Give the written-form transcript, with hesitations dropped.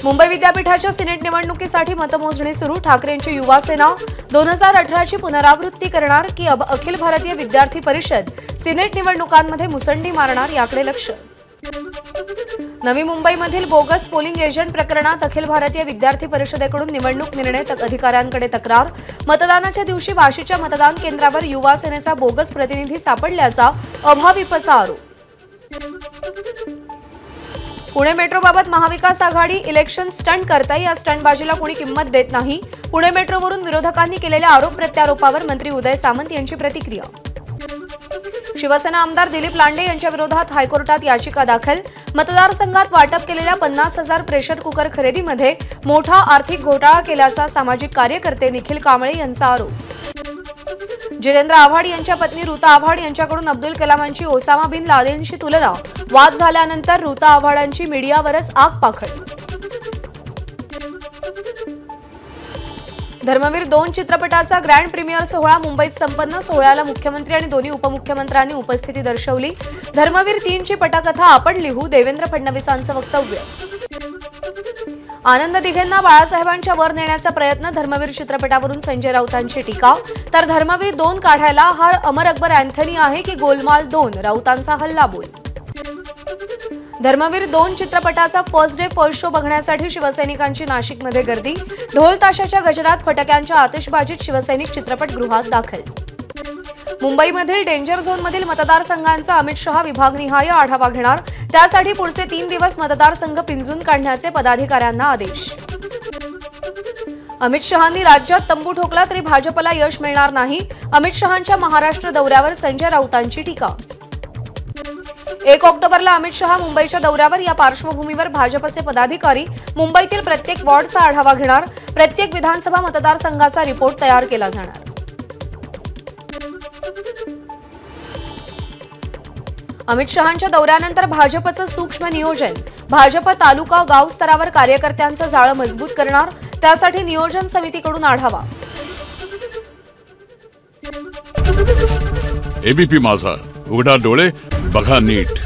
मुंबई विद्यापीठाच्या सिनेट निवडणुकीसाठी मतमोजणी सुरू। ठाकरेंची युवा सेना 2018ची पुनरावृत्ती करणार की अखिल भारतीय विद्यार्थी परिषद सिनेट निवडणुकांमध्ये मुसंडी मारणार याकडे लक्ष। नवी मुंबईमधील बोगस पोलिंग एजंट प्रकरणात अखिल भारतीय विद्यार्थी परिषदेकडून निवडणूक निर्णय अधिकाऱ्यांकडे तक्रार। मतदानाच्या दिवशी वाशीच्या मतदान केंद्रावर युवा सेनेचा बोगस प्रतिनिधी सापडल्याचा अभाविपचा आरोप। पुणे मेट्रोबाबत महाविकास आघाडी इलेक्शन स्टंट करते, या स्टंटबाजीला कोणी किंमत देत नाही। पुणे मेट्रोवरून विरोधकांनी केलेल्या आरोप प्रत्यारोपावर मंत्री उदय सामंत यांची प्रतिक्रिया। शिवसेना आमदार दिलीप लांडे यांच्या विरोधात हायकोर्टात याचिका दाखल। मतदारसंघात वाटप केलेल्या 50,000 प्रेशर कुकर खरेदीमध्ये मोठा आर्थिक घोटाळा केल्याचा सामाजिक कार्यकर्ते निखिल कांबळे यांचा आरोप। जितेंद्र आव्हाड यांच्या पत्नी ऋता आव्हाड यांच्याकडून अब्दुल कलामांची ओसामा बिन लादेनशी तुलना। वाद झाल्यानंतर ऋता आव्हाडांची मीडियावरच आगपाखड। धर्मवीर 2 चित्रपटाचा ग्रँड प्रीमियर सोहळा मुंबईत संपन्न। सोहळ्याला मुख्यमंत्री आणि दोन्ही उपमुख्यमंत्र्यांनी उपस्थिती दर्शवली। धर्मवीर 3 ची पटकथा आपण लिहू, देवेंद्र फडणवीसांचं वक्तव्य। आनंद दिघेंना बाळासाहेबांच्या वर नेण्याचा प्रयत्न, धर्मवीर चित्रपटावरून संजय राऊतांची टीका। तर धर्मवीर 2 काढायला हा अमर अकबर अँथनी आहे की गोलमाल 2, राऊतांचा हल्लाबोल। धर्मवीर 2 चित्रपटाचा फर्स्ट डे फर्स्ट शो बघण्यासाठी शिवसैनिकांची नाशिकमध्ये गर्दी। ढोल ताशाच्या गजरात फटाक्यांच्या आतिषबाजीत शिवसैनिक चित्रपटगृहात दाखल। मुंबईमधील डेंजर झोनमधील मतदारसंघांचा अमित शहा विभागनिहाय आढावा घेणार। त्यासाठी पुढचे 3 दिवस मतदारसंघ पिंजून काढण्याचे पदाधिकाऱ्यांना आदेश। अमित शहांनी राज्यात तंबू ठोकला तरी भाजपला यश मिळणार नाही, अमित शहांच्या महाराष्ट्र दौऱ्यावर संजय राऊतांची टीका। 1 ऑक्टोबरला अमित शहा मुंबईच्या दौऱ्यावर, या पार्श्वभूमीवर भाजपचे पदाधिकारी मुंबईतील प्रत्येक वॉर्डचा आढावा घेणार। प्रत्येक विधानसभा मतदारसंघाचा रिपोर्ट तयार केला जाणार। अमित शहांच्या दौऱ्यानंतर भाजपचं सूक्ष्म नियोजन, भाजप तालुका गाव स्तरावर कार्यकर्त्यांचं जाळं मजबूत करणार। त्यासाठी नियोजन समितीकडून आढावा। एबीपी माझा, उघडा डोळे बघा नीट।